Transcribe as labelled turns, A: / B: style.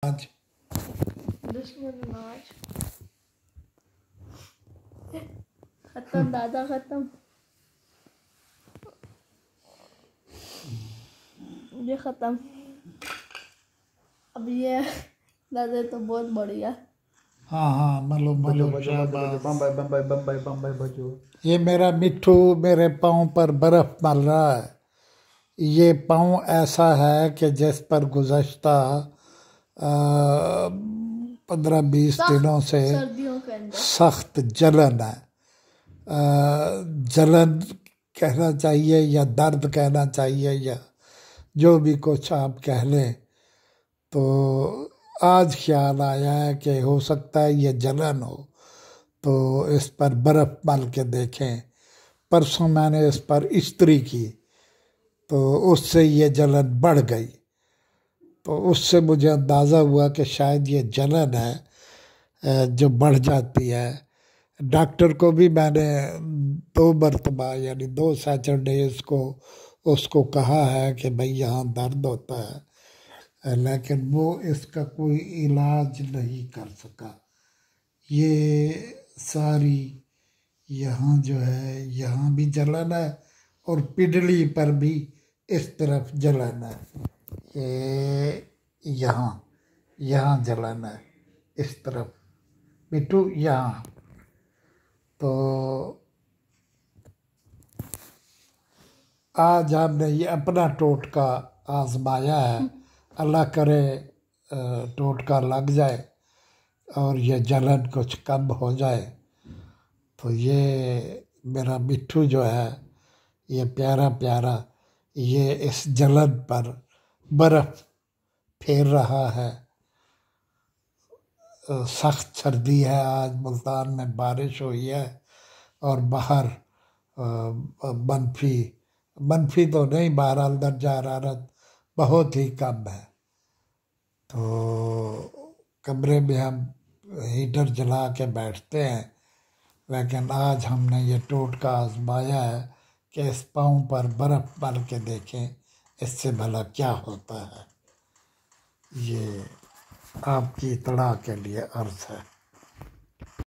A: आज
B: दुश्मन नाच खत्म दादा खत्म। ये खत्म। अब ये दादा तो बहुत बढ़िया।
A: हाँ हाँ मलो मलो
C: बजो बम्बई बम्बई बम्बई बम्बई बजो।
A: ये मेरा मिट्ठू मेरे पाँव पर बर्फ मल रहा है। ये पाँव ऐसा है कि जिस पर गुज़श्ता 15-20 दिनों से
B: सर्दियों के अंदर
A: सख्त जलन है। जलन कहना चाहिए या दर्द कहना चाहिए या जो भी कुछ आप कह लें। तो आज ख्याल आया है कि हो सकता है ये जलन हो, तो इस पर बर्फ़ मल के देखें। परसों मैंने इस पर इस्त्री की तो उससे ये जलन बढ़ गई। तो उससे मुझे अंदाज़ा हुआ कि शायद ये जलन है जो बढ़ जाती है। डॉक्टर को भी मैंने 2 मरतबा यानी 2 सैटरडेज़ को उसको कहा है कि भाई यहाँ दर्द होता है, लेकिन वो इसका कोई इलाज नहीं कर सका। ये सारी यहाँ जो है यहाँ भी जलन है और पिडली पर भी इस तरफ जलन है। ये यहाँ जलन है इस तरफ मिट्टू यहाँ। तो आज हमने ये अपना टोटका आजमाया है। अल्लाह करे टोटका लग जाए और ये जलन कुछ कम हो जाए। तो ये मेरा मिट्ठू जो है ये प्यारा प्यारा ये इस जलन पर बर्फ़ फेर रहा है। सख्त सर्दी है, आज मुल्तान में बारिश हुई है और बाहर मनफी तो नहीं, बहरहाल दर्जा हरारत बहुत ही कम है। तो कमरे में हम हीटर जला के बैठते हैं, लेकिन आज हमने ये टोटका आजमाया है कि इस पाँव पर बर्फ़ मल के देखें इससे भला क्या होता है। ये आपकी इत्तला के लिए अर्ज़ है।